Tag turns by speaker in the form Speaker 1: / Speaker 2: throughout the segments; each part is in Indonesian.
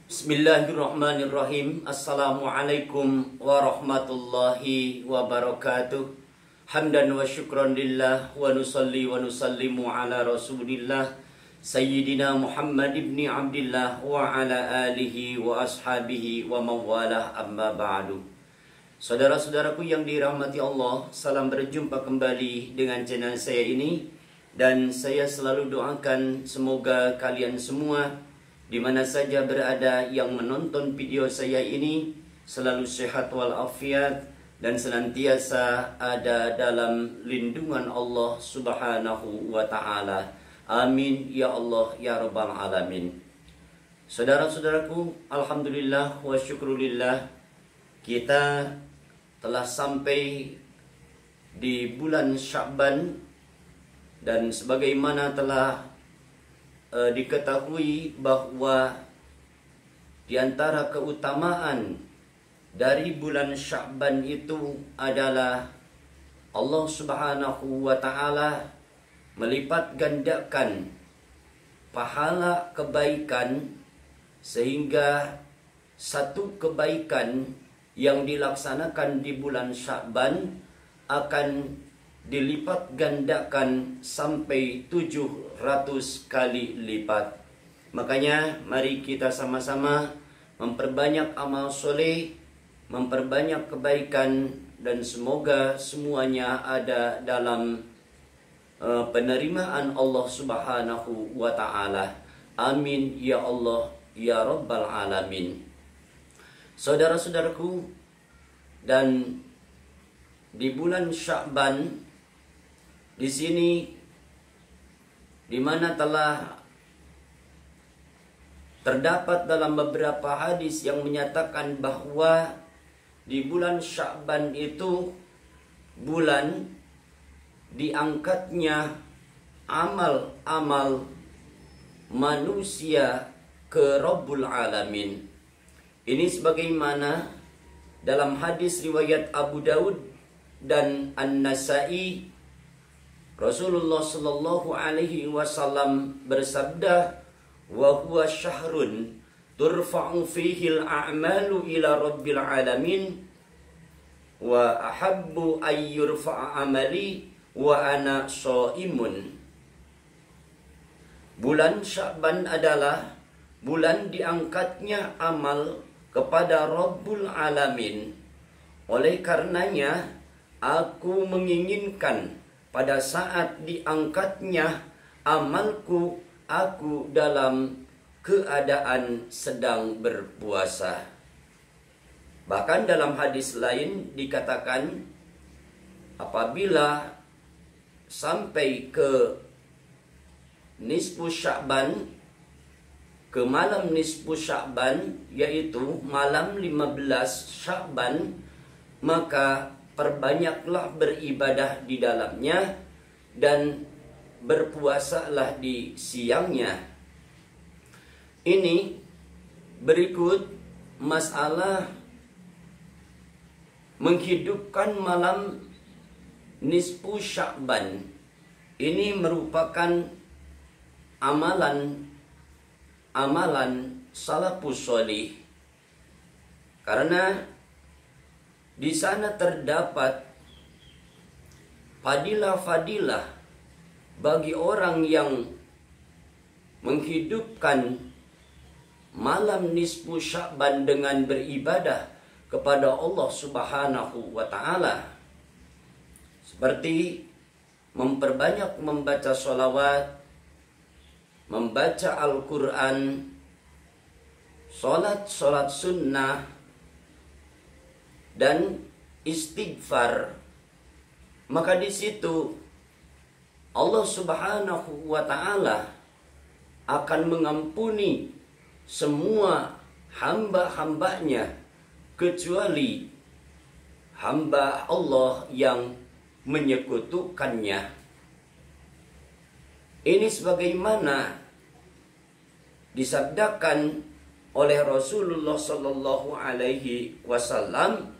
Speaker 1: Bismillahirrahmanirrahim. Assalamualaikum warahmatullahi wabarakatuh. Hamdan wa syukran lillah wa nusalli wa nusallimu ala rasulillah Sayyidina Muhammad ibni Abdillah wa ala alihi wa ashabihi wa mawalah, amma ba'du. Saudara-saudaraku yang dirahmati Allah, salam berjumpa kembali dengan channel saya ini. Dan saya selalu doakan semoga kalian semua di mana saja berada yang menonton video saya ini selalu sehat walafiat dan senantiasa ada dalam lindungan Allah Subhanahu wa taala. Amin ya Allah ya rabbal alamin. Saudara-saudaraku, alhamdulillah wa syukrulillah, kita telah sampai di bulan Sya'ban, dan sebagaimana telah diketahui bahwa di antara keutamaan dari bulan Sya'ban itu adalah Allah Subhanahu wa taala melipat gandakan pahala kebaikan, sehingga satu kebaikan yang dilaksanakan di bulan Sya'ban akan dilipat gandakan sampai 700 kali lipat. Makanya mari kita sama-sama memperbanyak amal soleh, memperbanyak kebaikan, dan semoga semuanya ada dalam penerimaan Allah Subhanahu wa taala. Amin ya Allah ya rabbal alamin. Saudara-saudaraku, dan di bulan Sya'ban di sini, di mana telah terdapat dalam beberapa hadis yang menyatakan bahwa di bulan Sya'ban itu bulan diangkatnya amal-amal manusia ke Rabbul Alamin. Ini sebagaimana dalam hadis riwayat Abu Daud dan An-Nasai, Rasulullah sallallahu alaihi wasallam bersabda, "Wa huwa syahrun turfa'u fihi al-a'malu ila rabbil alamin wa ahabbu ay yurfa'a amali wa ana shaimun." Bulan Sya'ban adalah bulan diangkatnya amal kepada Rabbul Alamin. Oleh karenanya aku menginginkan pada saat diangkatnya amalku, aku dalam keadaan sedang berpuasa. Bahkan dalam hadis lain dikatakan, apabila sampai ke nisfu Sya'ban, ke malam nisfu Sya'ban, yaitu malam 15 Sya'ban, maka perbanyaklah beribadah di dalamnya dan berpuasalah di siangnya. Ini berikut masalah menghidupkan malam nisfu Sya'ban. Ini merupakan amalan salafus sholih, karena di sana terdapat fadilah-fadilah bagi orang yang menghidupkan malam nisfu Sya'ban dengan beribadah kepada Allah Subhanahu wa taala, seperti memperbanyak membaca sholawat, membaca Al-Quran, sholat sunnah, dan istighfar. Maka di situ Allah Subhanahu wa taala akan mengampuni semua hamba-hambanya, kecuali hamba Allah yang menyekutukannya. Ini sebagaimana disabdakan oleh Rasulullah sallallahu alaihi wasallam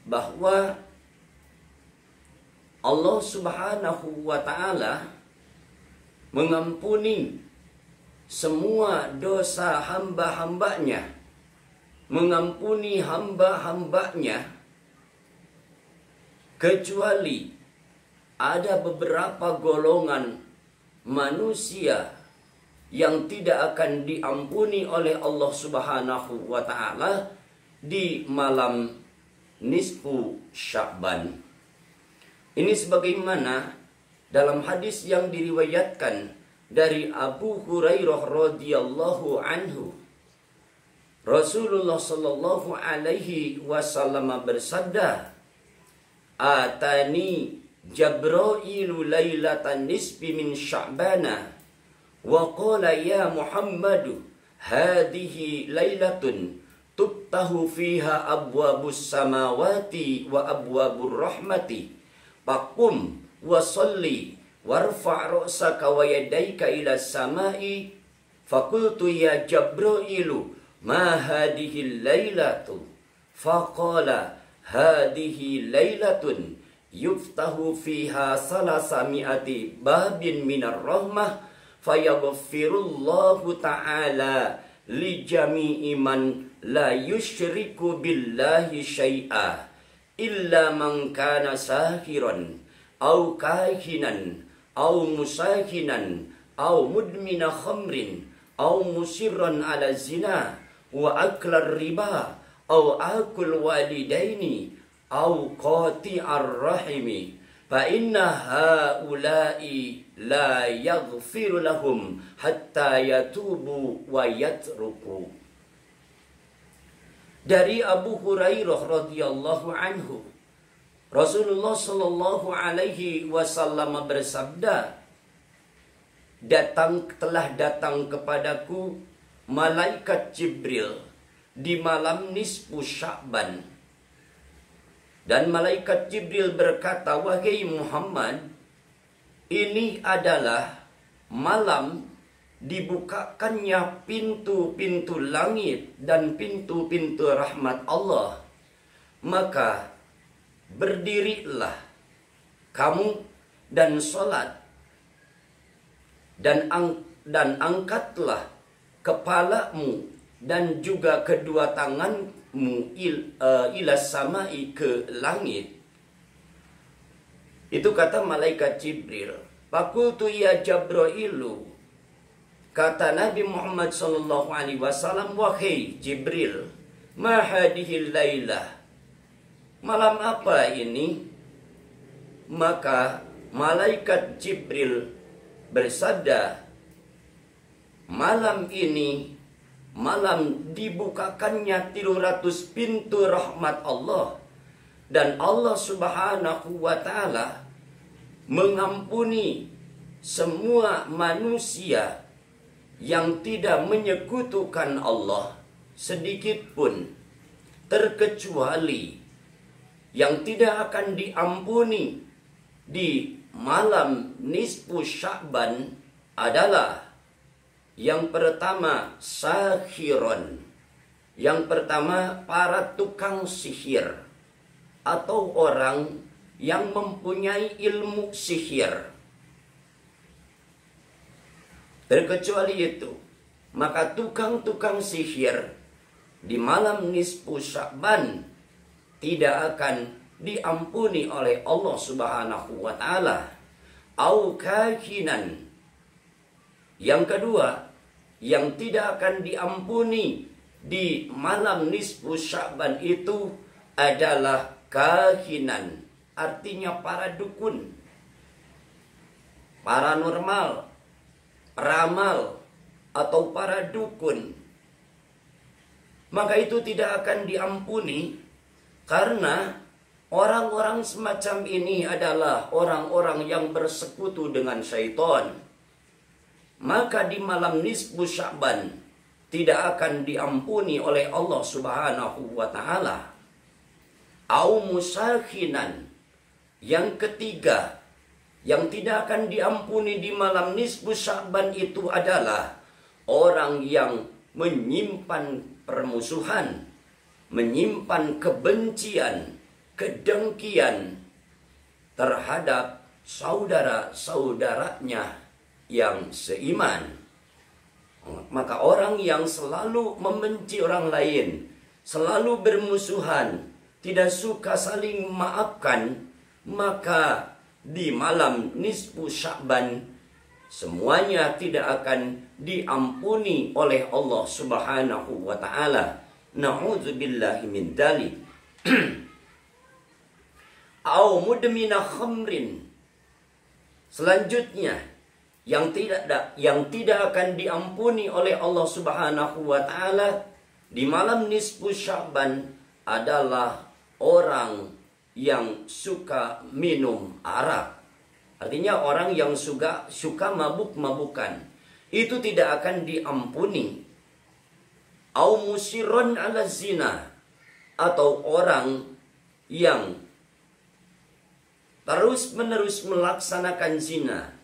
Speaker 1: bahwa Allah Subhanahu wa taala mengampuni semua dosa hamba-hambanya, mengampuni hamba-hambanya, kecuali ada beberapa golongan manusia yang tidak akan diampuni oleh Allah Subhanahu wa taala di malam nisfu Sya'ban. Ini sebagaimana dalam hadis yang diriwayatkan dari Abu Hurairah radhiyallahu anhu, Rasulullah sallallahu alaihi wasallam bersabda, "Atani Jabrailu lailatan nisfi min Sya'bana wa qala ya Muhammadu hadhihi lailatun tuftahu fiha abwabus samawati wa abwabur rahmati faqum wa salli warfa' ra'saka wa yadayka ila samai faqultu ya Jabrailu ma hadhihi lailatu faqala hadhihi lailatun yuftahu fiha salasami'ati babin minar rahmah fayaghfirullahu ta'ala li jami'i man la yusyriku billahi syai'a illa man kana sahiran au kahinan au musahinan au mudmina khamrin au musirran ala zina wa aklar riba au akul walidaini au qati'ar rahimi fa inna haula'i la yaghfiru lahum hatta yatubu wa yatruku." Dari Abu Hurairah radhiyallahu anhu, Rasulullah sallallahu alaihi wasallam bersabda, telah datang kepadaku malaikat Jibril di malam nisfu Sya'ban. Dan malaikat Jibril berkata, "Wahai Muhammad, ini adalah malam dibukakannya pintu-pintu langit dan pintu-pintu rahmat Allah. Maka berdirilah kamu dan sholat dan angkatlah kepalamu dan juga kedua tanganmu ila samai ke langit." Itu kata malaikat Jibril. Fakultu ya Jabrailu, kata Nabi Muhammad sallallahu alaihi wasallam, "Wahai Jibril, ma hadhil lailah, malam apa ini?" Maka malaikat Jibril bersabda, "Malam ini malam dibukakannya 300 pintu rahmat Allah, dan Allah Subhanahu wa ta'ala mengampuni semua manusia yang tidak menyekutukan Allah sedikit pun, terkecuali yang tidak akan diampuni di malam nisfu Sya'ban adalah yang pertama sahiron, yang pertama para tukang sihir atau orang yang mempunyai ilmu sihir. Terkecuali itu, maka tukang-tukang sihir di malam nisfu Sya'ban tidak akan diampuni oleh Allah Subhanahu wa ta'ala. Au kahinan, yang kedua, yang tidak akan diampuni di malam nisfu Sya'ban itu adalah kahinan, artinya para dukun, paranormal, ramal, atau para dukun. Maka itu tidak akan diampuni, karena orang-orang semacam ini adalah orang-orang yang bersekutu dengan syaitan. Maka di malam nisfu Sya'ban tidak akan diampuni oleh Allah Subhanahu wa ta'ala. Au musakhinan, yang ketiga, yang tidak akan diampuni di malam nisfu Sya'ban itu adalah orang yang menyimpan permusuhan, menyimpan kebencian, kedengkian terhadap saudara-saudaranya yang seiman. Maka orang yang selalu membenci orang lain, selalu bermusuhan, tidak suka saling maafkan, maka di malam nisfu Sya'ban semuanya tidak akan diampuni oleh Allah Subhanahu wa taala. Na'udzubillahi min dzalik. Au mudmina khamrin. Selanjutnya yang tidak akan diampuni oleh Allah Subhanahu wa taala di malam nisfu Sya'ban adalah orang yang suka minum arak. Artinya orang yang suka mabuk-mabukan. Itu tidak akan diampuni. Au musirron ala zina. Atau orang yang terus-menerus melaksanakan zina.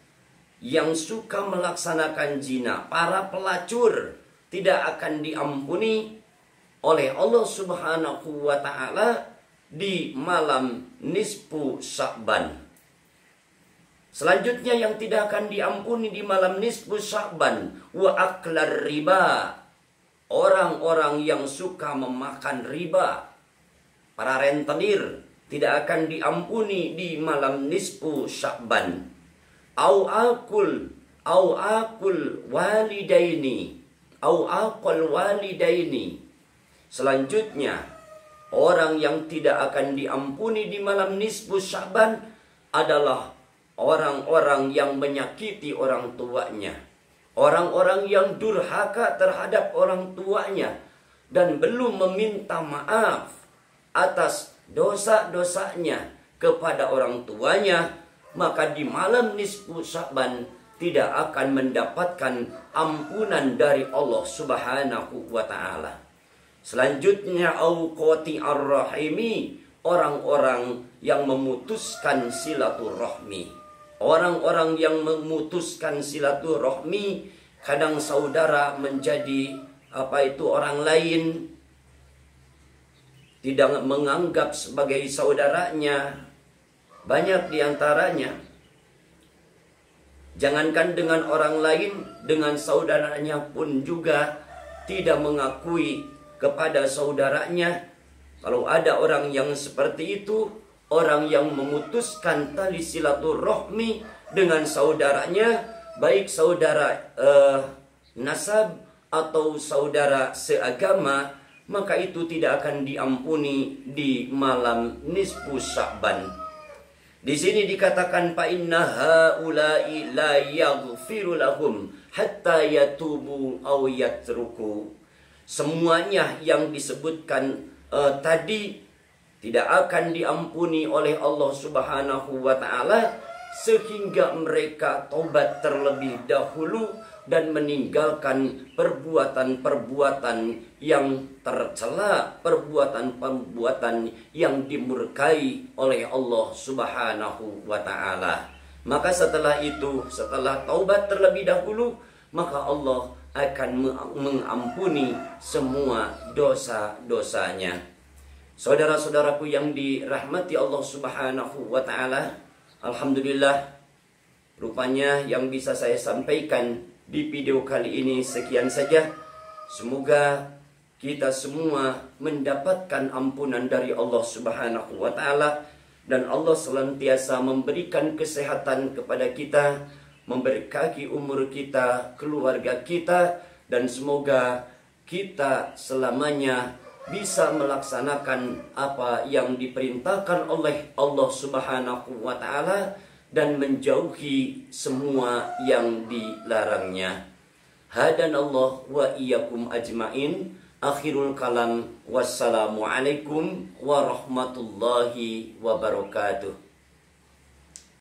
Speaker 1: Yang suka melaksanakan zina. Para pelacur tidak akan diampuni oleh Allah Subhanahu wa ta'ala di malam nisfu Sya'ban. Selanjutnya yang tidak akan diampuni di malam nisfu Sya'ban wa aklar riba. Orang-orang yang suka memakan riba, para rentenir, tidak akan diampuni di malam nisfu Sya'ban. Au akul walidaini. Au akul walidaini. Selanjutnya, orang yang tidak akan diampuni di malam nisfu Sya'ban adalah orang-orang yang menyakiti orang tuanya. Orang-orang yang durhaka terhadap orang tuanya dan belum meminta maaf atas dosa-dosanya kepada orang tuanya, maka di malam nisfu Sya'ban tidak akan mendapatkan ampunan dari Allah Subhanahu wa taala. Selanjutnya auqati ar-rahimi, orang-orang yang memutuskan silaturahmi. Orang-orang yang memutuskan silaturahmi, kadang saudara menjadi orang lain, tidak menganggap sebagai saudaranya. Banyak diantaranya, jangankan dengan orang lain, dengan saudaranya pun juga tidak mengakui kepada saudaranya. Kalau ada orang yang seperti itu, orang yang memutuskan tali silaturahmi dengan saudaranya, baik saudara nasab atau saudara seagama, maka itu tidak akan diampuni di malam nisfu Sya'ban. Di sini dikatakan fa inna haula'i la yaghfiru lahum hatta yatubu aw yatruku. Semuanya yang disebutkan tadi tidak akan diampuni oleh Allah Subhanahu wa taala sehingga mereka taubat terlebih dahulu dan meninggalkan perbuatan-perbuatan yang tercela, perbuatan-perbuatan yang dimurkai oleh Allah Subhanahu wa taala. Maka setelah itu, setelah taubat terlebih dahulu, maka Allah akan mengampuni semua dosa-dosanya. Saudara-saudaraku yang dirahmati Allah Subhanahu wa taala, alhamdulillah, rupanya yang bisa saya sampaikan di video kali ini sekian saja. Semoga kita semua mendapatkan ampunan dari Allah Subhanahu wa taala dan Allah senantiasa memberikan kesehatan kepada kita, memberkahi umur kita, keluarga kita, dan semoga kita selamanya bisa melaksanakan apa yang diperintahkan oleh Allah Subhanahu wa taala dan menjauhi semua yang dilarangnya. Hadanallah wa iyyakum ajmain. Akhirul kalam. Wassalamualaikum warahmatullahi wabarakatuh.